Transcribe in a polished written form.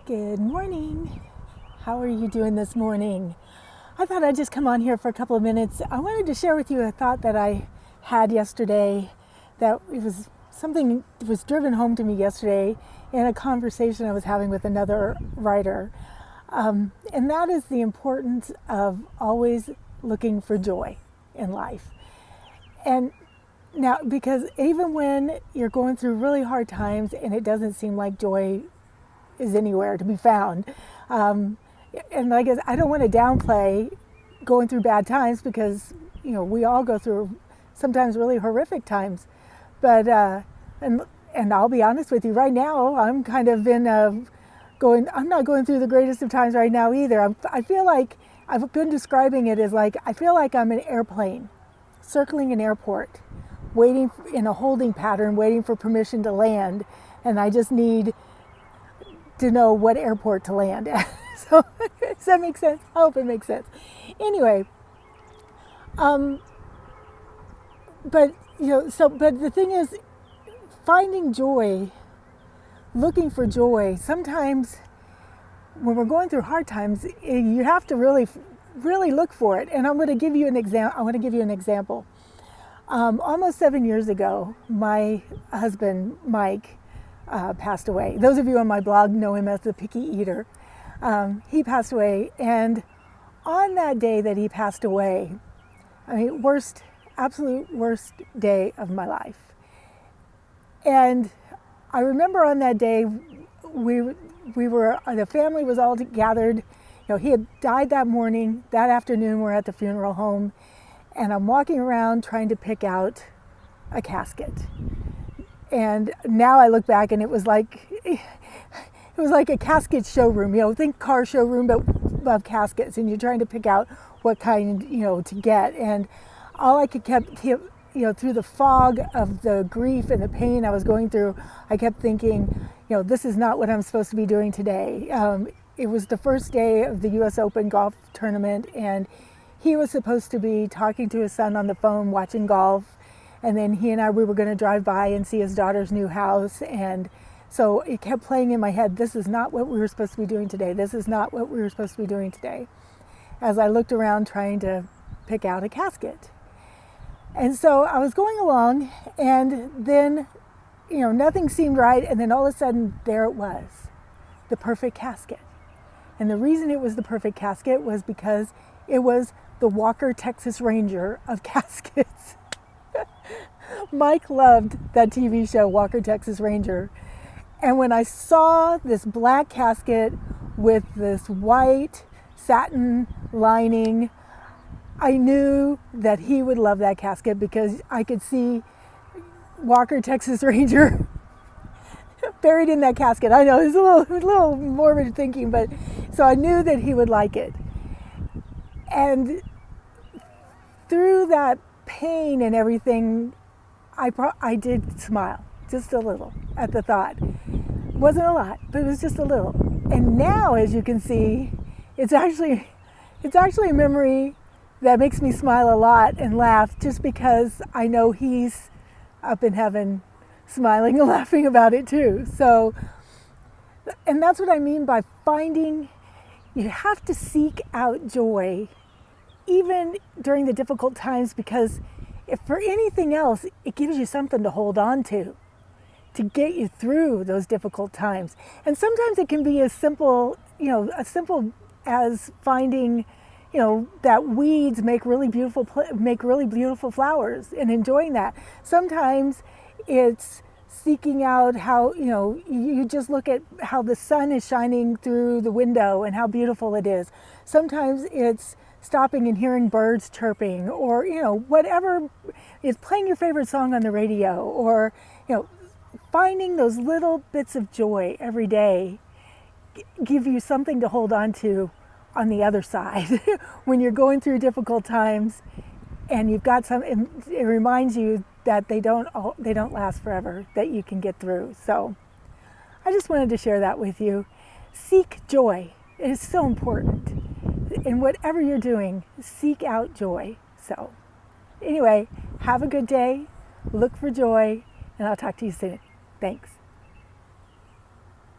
Good morning. How are you doing this morning? I thought I'd just come on here for a couple of minutes. I wanted to share with you a thought that I had yesterday, that it was something that was driven home to me yesterday in a conversation I was having with another writer. And that is the importance of always looking for joy in life. And now, because even when you're going through really hard times and it doesn't seem like joy is anywhere to be found, and like I don't want to downplay going through bad times, because we all go through sometimes really horrific times. But and I'll be honest with you, right now I'm kind of in I'm not going through the greatest of times right now either. I feel like I've been describing it as like I feel like I'm an airplane circling an airport, waiting in a holding pattern, waiting for permission to land, and I just need to know what airport to land at. So does that make sense? I hope it makes sense. Anyway, but the thing is, finding joy, looking for joy. Sometimes when we're going through hard times, you have to really look for it. And I'm going to give you an example. I want to give you an example. Almost 7 years ago, my husband Mike passed away. Those of you on my blog know him as the Picky Eater. He passed away, and on that day that he passed away, I mean, absolute worst day of my life. And I remember on that day, the family was all gathered. He had died that morning. That afternoon, we're at the funeral home, and I'm walking around trying to pick out a casket. And now I look back, and it was like a casket showroom. Think car showroom, but of caskets, and you're trying to pick out what kind to get. And all I could through the fog of the grief and the pain I was going through, I kept thinking, this is not what I'm supposed to be doing today. It was the first day of the U.S. Open golf tournament, and he was supposed to be talking to his son on the phone, watching golf. And then he and we were going to drive by and see his daughter's new house. And so it kept playing in my head, this is not what we were supposed to be doing today. This is not what we were supposed to be doing today. As I looked around trying to pick out a casket. And so I was going along, and then, nothing seemed right. And then all of a sudden, there it was, the perfect casket. And the reason it was the perfect casket was because it was the Walker Texas Ranger of caskets. Mike loved that TV show, Walker Texas Ranger. And when I saw this black casket with this white satin lining, I knew that he would love that casket, because I could see Walker Texas Ranger buried in that casket. I know it's a little morbid thinking, but so I knew that he would like it. And through that pain and everything, I did smile just a little at the thought. It wasn't a lot, but it was just a little. And now, as you can see, it's actually a memory that makes me smile a lot and laugh, just because I know he's up in heaven smiling and laughing about it too. So, and that's what I mean by you have to seek out joy even during the difficult times, because if for anything else, it gives you something to hold on to get you through those difficult times. And sometimes it can be as simple as finding, that weeds make really beautiful flowers, and enjoying that. Sometimes it's seeking out how, you just look at how the sun is shining through the window and how beautiful it is. Sometimes it's stopping and hearing birds chirping, or, whatever, it's playing your favorite song on the radio, or, finding those little bits of joy every day give you something to hold on to on the other side. When you're going through difficult times, and you've got it reminds you that they don't last forever, that you can get through. So I just wanted to share that with you. Seek joy. It is so important. In whatever you're doing, seek out joy. So anyway, have a good day. Look for joy, and I'll talk to you soon. Thanks.